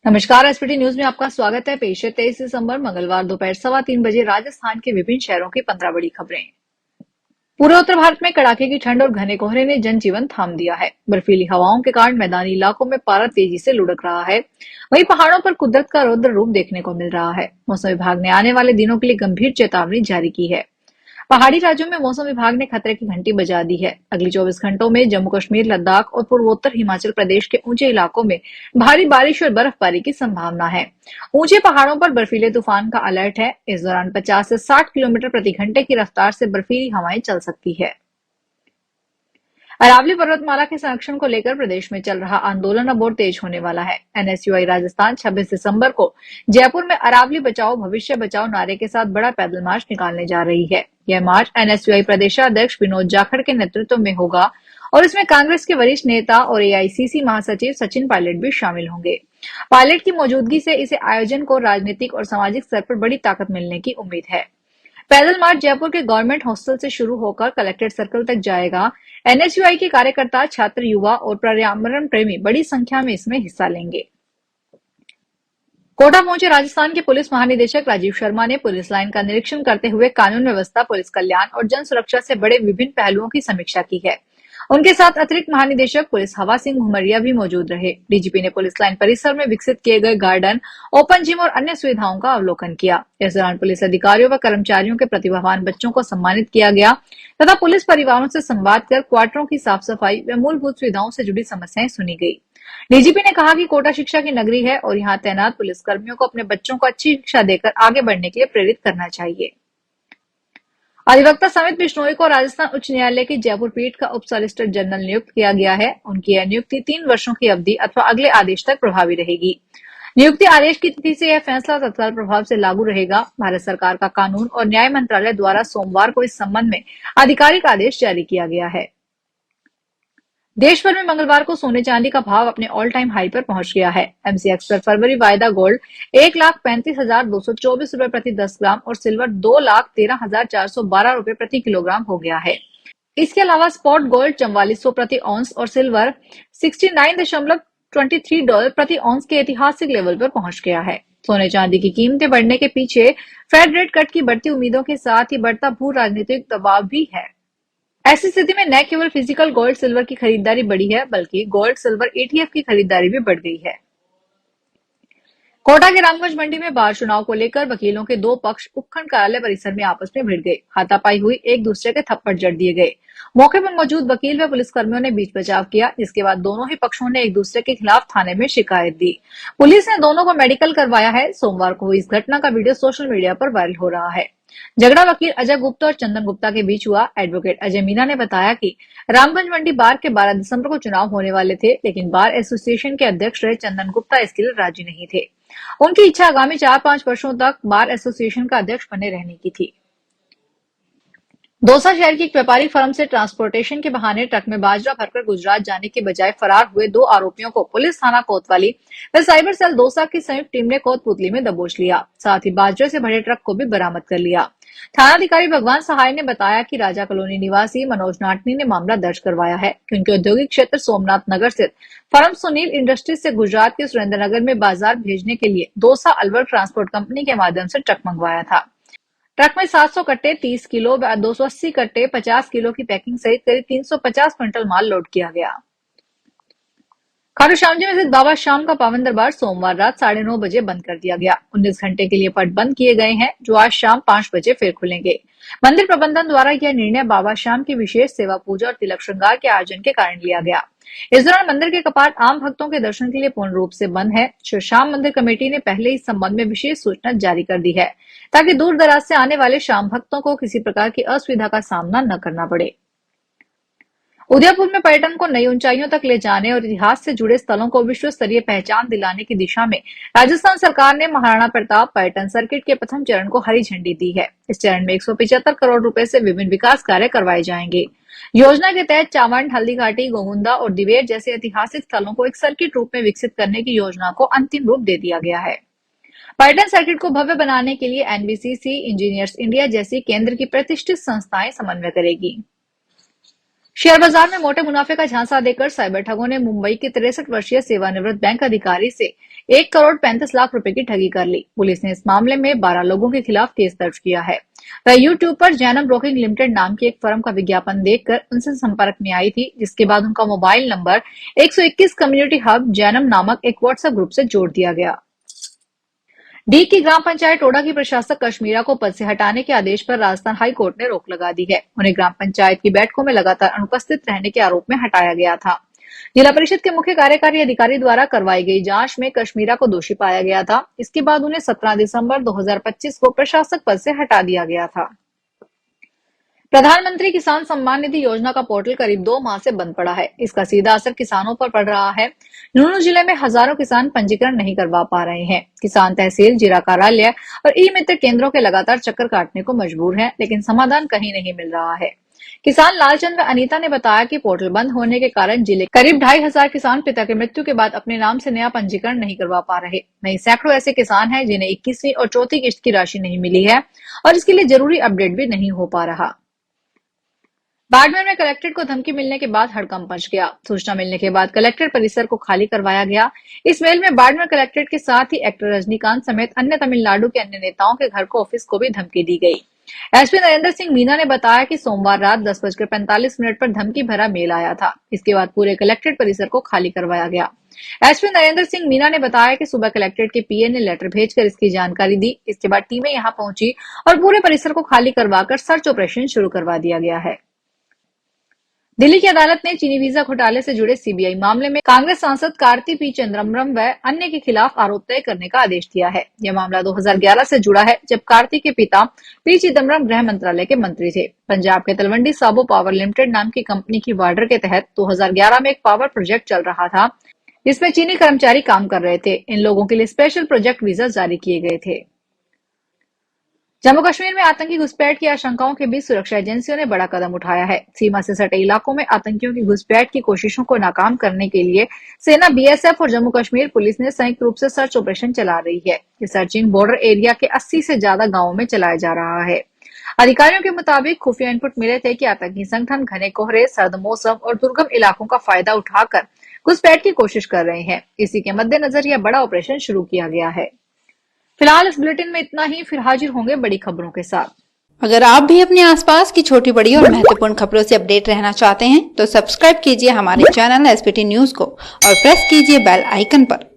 नमस्कार। SPT news में आपका स्वागत है। पेश है 23 दिसंबर मंगलवार दोपहर 3:15 बजे राजस्थान के विभिन्न शहरों की 15 बड़ी खबरें। पूरे उत्तर भारत में कड़ाके की ठंड और घने कोहरे ने जनजीवन थाम दिया है। बर्फीली हवाओं के कारण मैदानी इलाकों में पारा तेजी से लुढ़क रहा है। वहीं पहाड़ों पर कुदरत का रौद्र रूप देखने को मिल रहा है। मौसम विभाग ने आने वाले दिनों के लिए गंभीर चेतावनी जारी की है। पहाड़ी राज्यों में मौसम विभाग ने खतरे की घंटी बजा दी है। अगले 24 घंटों में जम्मू कश्मीर, लद्दाख और पूर्वोत्तर हिमाचल प्रदेश के ऊंचे इलाकों में भारी बारिश और बर्फबारी की संभावना है। ऊंचे पहाड़ों पर बर्फीले तूफान का अलर्ट है। इस दौरान 50 से 60 किलोमीटर प्रति घंटे की रफ्तार से बर्फीली हवाएं चल सकती है। अरावली पर्वतमाला के संरक्षण को लेकर प्रदेश में चल रहा आंदोलन अब और तेज होने वाला है। एनएसयूआई राजस्थान 26 दिसंबर को जयपुर में अरावली बचाओ भविष्य बचाओ नारे के साथ बड़ा पैदल मार्च निकालने जा रही है। यह मार्च एनएसयूआई प्रदेशाध्यक्ष विनोद जाखड़ के नेतृत्व में होगा और इसमें कांग्रेस के वरिष्ठ नेता और एआईसीसी महासचिव सचिन पायलट भी शामिल होंगे। पायलट की मौजूदगी से इसे आयोजन को राजनीतिक और सामाजिक स्तर पर बड़ी ताकत मिलने की उम्मीद है। पैदल मार्च जयपुर के गवर्नमेंट हॉस्टल से शुरू होकर कलेक्ट्रेट सर्कल तक जाएगा। एनएसयूआई के कार्यकर्ता, छात्र, युवा और पर्यावरण प्रेमी बड़ी संख्या में इसमें हिस्सा लेंगे। कोटा पहुंचे राजस्थान के पुलिस महानिदेशक राजीव शर्मा ने पुलिस लाइन का निरीक्षण करते हुए कानून व्यवस्था, पुलिस कल्याण और जन सुरक्षा से बड़े विभिन्न पहलुओं की समीक्षा की है। उनके साथ अतिरिक्त महानिदेशक पुलिस हवा सिंह घुमरिया भी मौजूद रहे। डीजीपी ने पुलिस लाइन परिसर में विकसित किए गए गार्डन, ओपन जिम और अन्य सुविधाओं का अवलोकन किया। इस दौरान पुलिस अधिकारियों व कर्मचारियों के प्रतिभावान बच्चों को सम्मानित किया गया तथा पुलिस परिवारों से संवाद कर क्वार्टरों की साफ सफाई व मूलभूत सुविधाओं से जुड़ी समस्याएं सुनी गई। डीजीपी ने कहा कि कोटा शिक्षा की नगरी है और यहाँ तैनात पुलिस कर्मियों को अपने बच्चों को अच्छी शिक्षा देकर आगे बढ़ने के लिए प्रेरित करना चाहिए। अधिवक्ता समित बिश्नोई को राजस्थान उच्च न्यायालय की जयपुर पीठ का उप सॉलिसिटर जनरल नियुक्त किया गया है। उनकी यह नियुक्ति 3 वर्षों की अवधि अथवा अगले आदेश तक प्रभावी रहेगी। नियुक्ति आदेश की तिथि से यह फैसला तत्काल प्रभाव से लागू रहेगा। भारत सरकार का कानून और न्याय मंत्रालय द्वारा सोमवार को इस संबंध में आधिकारिक आदेश जारी किया गया है। देश भर में मंगलवार को सोने चांदी का भाव अपने ऑल टाइम हाई पर पहुंच गया है। एमसीएक्स पर फरवरी वायदा गोल्ड 1,35,224 रुपए प्रति 10 ग्राम और सिल्वर 2,13,412 रुपए प्रति किलोग्राम हो गया है। इसके अलावा स्पॉट गोल्ड 4400 प्रति ऑन्स और सिल्वर $69.23 प्रति ऑन्स के ऐतिहासिक लेवल पर पहुंच गया है। सोने चांदी की कीमतें बढ़ने के पीछे फेड रेट कट की बढ़ती उम्मीदों के साथ ही बढ़ता भू राजनीतिक दबाव भी है। ऐसी स्थिति में न केवल फिजिकल गोल्ड सिल्वर की खरीदारी बढ़ी है, बल्कि गोल्ड सिल्वर ईटीएफ की खरीदारी भी बढ़ गई है। कोटा के रामगंज मंडी में बाढ़ चुनाव को लेकर वकीलों के 2 पक्ष उपखंड कार्यालय परिसर में आपस में भिड़ गए। हाथापाई हुई, एक दूसरे के थप्पड़ जड़ दिए गए। मौके पर मौजूद वकील व पुलिसकर्मियों ने बीच बचाव किया, जिसके बाद दोनों ही पक्षों ने एक दूसरे के खिलाफ थाने में शिकायत दी। पुलिस ने दोनों को मेडिकल करवाया है। सोमवार को हुई इस घटना का वीडियो सोशल मीडिया पर वायरल हो रहा है। झगड़ा वकील अजय गुप्ता और चंदन गुप्ता के बीच हुआ। एडवोकेट अजय मीना ने बताया कि रामगंज मंडी बार के 12 दिसंबर को चुनाव होने वाले थे, लेकिन बार एसोसिएशन के अध्यक्ष रहे चंदन गुप्ता इसके लिए राजी नहीं थे। उनकी इच्छा आगामी 4-5 वर्षों तक बार एसोसिएशन का अध्यक्ष बने रहने की थी। दौसा शहर की एक व्यापारी फर्म से ट्रांसपोर्टेशन के बहाने ट्रक में बाजरा भरकर गुजरात जाने के बजाय फरार हुए 2 आरोपियों को पुलिस थाना कोतवाली व साइबर सेल दौसा की संयुक्त टीम ने कोतपुतली में दबोच लिया। साथ ही बाजरे से भरे ट्रक को भी बरामद कर लिया। थानाधिकारी भगवान सहाय ने बताया कि राजा कॉलोनी निवासी मनोज नाटनी ने मामला दर्ज करवाया है कि उनके औद्योगिक क्षेत्र सोमनाथ नगर स्थित फर्म सुनील इंडस्ट्रीज से गुजरात के सुरेंद्रनगर में बाजार भेजने के लिए दौसा अलवर ट्रांसपोर्ट कंपनी के माध्यम से ट्रक मंगवाया था। ट्रक में 700 कट्टे 30 किलो व 280 कट्टे 50 किलो की पैकिंग सहित करीब 350 क्विंटल माल लोड किया गया। खाटू श्याम जी में स्थित बाबा श्याम का पावन दरबार सोमवार रात 9:30 बजे बंद कर दिया गया। 19 घंटे के लिए पट बंद किए गए हैं, जो आज शाम 5 बजे फिर खुलेंगे। मंदिर प्रबंधन द्वारा यह निर्णय बाबा श्याम की विशेष सेवा पूजा और तिलक श्रृंगार के आयोजन के कारण लिया गया। इस दौरान मंदिर के कपाट आम भक्तों के दर्शन के लिए पूर्ण रूप से बंद है। श्री श्याम मंदिर कमेटी ने पहले इस संबंध में विशेष सूचना जारी कर दी है, ताकि दूर दराज से आने वाले श्याम भक्तों को किसी प्रकार की असुविधा का सामना न करना पड़े। उदयपुर में पर्यटन को नई ऊंचाइयों तक ले जाने और इतिहास से जुड़े स्थलों को विश्व स्तरीय पहचान दिलाने की दिशा में राजस्थान सरकार ने महाराणा प्रताप पर्यटन सर्किट के प्रथम चरण को हरी झंडी दी है। इस चरण में 175 करोड़ रुपए से विभिन्न विकास कार्य करवाए जाएंगे। योजना के तहत चावंड, हल्दी घाटी, गोगुंदा और दिवेर जैसे ऐतिहासिक स्थलों को एक सर्किट रूप में विकसित करने की योजना को अंतिम रूप दे दिया गया है। पर्यटन सर्किट को भव्य बनाने के लिए एनबीसीसी, इंजीनियर्स इंडिया जैसी केंद्र की प्रतिष्ठित संस्थाएं समन्वय करेगी। शेयर बाजार में मोटे मुनाफे का झांसा देकर साइबर ठगों ने मुंबई के 63 वर्षीय सेवानिवृत्त बैंक अधिकारी से 1,35,00,000 रुपए की ठगी कर ली। पुलिस ने इस मामले में 12 लोगों के खिलाफ केस दर्ज किया है। वह यूट्यूब पर जैनम ब्रोकिंग लिमिटेड नाम की एक फर्म का विज्ञापन देखकर उनसे संपर्क में आई थी, जिसके बाद उनका mobile number 121 community hub Jainam नामक एक व्हाट्सएप ग्रुप से जोड़ दिया गया। डी की ग्राम पंचायत टोडा की प्रशासक कश्मीरा को पद से हटाने के आदेश पर राजस्थान हाई कोर्ट ने रोक लगा दी है। उन्हें ग्राम पंचायत की बैठकों में लगातार अनुपस्थित रहने के आरोप में हटाया गया था। जिला परिषद के मुख्य कार्यकारी अधिकारी द्वारा करवाई गई जांच में कश्मीरा को दोषी पाया गया था। इसके बाद उन्हें 17 दिसंबर 2025 को प्रशासक पद से हटा दिया गया था। प्रधानमंत्री किसान सम्मान निधि योजना का पोर्टल करीब 2 माह से बंद पड़ा है। इसका सीधा असर किसानों पर पड़ रहा है। झुंझुनू जिले में हजारों किसान पंजीकरण नहीं करवा पा रहे हैं। किसान तहसील, जिला कार्यालय और ई मित्र केंद्रों के लगातार चक्कर काटने को मजबूर हैं, लेकिन समाधान कहीं नहीं मिल रहा है। किसान लालचंद व अनीता ने बताया कि पोर्टल बंद होने के कारण जिले करीब 2,500 किसान पिता की मृत्यु के बाद अपने नाम से नया पंजीकरण नहीं करवा पा रहे। वहीं सैकड़ों ऐसे किसान हैं जिन्हें 21वीं और चौथी किश्त की राशि नहीं मिली है और इसके लिए जरूरी अपडेट भी नहीं हो पा रहा। बाड़मेर में कलेक्ट्रेट को धमकी मिलने के बाद हड़कंप मच गया। सूचना मिलने के बाद कलेक्ट्रेट परिसर को खाली करवाया गया। इस मेल में बाड़मेर कलेक्ट्रेट के साथ ही एक्टर रजनीकांत समेत अन्य तमिलनाडु के अन्य नेताओं के घर को ऑफिस को भी धमकी दी गई। एसपी नरेंद्र सिंह मीना ने बताया कि सोमवार रात 10:45 पर धमकी भरा मेल आया था। इसके बाद पूरे कलेक्ट्रेट परिसर को खाली करवाया गया। एसपी नरेंद्र सिंह मीना ने बताया कि सुबह कलेक्ट्रेट के पीए ने लेटर भेजकर इसकी जानकारी दी। इसके बाद टीमें यहां पहुंची और पूरे परिसर को खाली करवाकर सर्च ऑपरेशन शुरू करवा दिया गया है। दिल्ली की अदालत ने चीनी वीजा घोटाले से जुड़े सीबीआई मामले में कांग्रेस सांसद कार्ति पी चिदम्बरम व अन्य के खिलाफ आरोप तय करने का आदेश दिया है। यह मामला 2011 से जुड़ा है, जब कार्ति के पिता पी चिदम्बरम गृह मंत्रालय के मंत्री थे। पंजाब के तलवंडी साबो पावर लिमिटेड नाम की कंपनी की वार्डर के तहत 2011 में एक पावर प्रोजेक्ट चल रहा था, जिसमें चीनी कर्मचारी काम कर रहे थे। इन लोगों के लिए स्पेशल प्रोजेक्ट वीजा जारी किए गए थे। जम्मू कश्मीर में आतंकी घुसपैठ की आशंकाओं के बीच सुरक्षा एजेंसियों ने बड़ा कदम उठाया है। सीमा से सटे इलाकों में आतंकियों की घुसपैठ की कोशिशों को नाकाम करने के लिए सेना, बीएसएफ और जम्मू कश्मीर पुलिस ने संयुक्त रूप से सर्च ऑपरेशन चला रही है। ये सर्चिंग बॉर्डर एरिया के 80 से ज्यादा गांवों में चलाया जा रहा है। अधिकारियों के मुताबिक खुफिया इनपुट मिले थे कि आतंकी संगठन घने कोहरे, सर्द मौसम और दुर्गम इलाकों का फायदा उठाकर घुसपैठ की कोशिश कर रहे हैं। इसी के मद्देनजर यह बड़ा ऑपरेशन शुरू किया गया है। फिलहाल इस बुलेटिन में इतना ही। फिर हाजिर होंगे बड़ी खबरों के साथ। अगर आप भी अपने आसपास की छोटी बड़ी और महत्वपूर्ण खबरों से अपडेट रहना चाहते हैं तो सब्सक्राइब कीजिए हमारे चैनल एसपीटी न्यूज को और प्रेस कीजिए बेल आइकन पर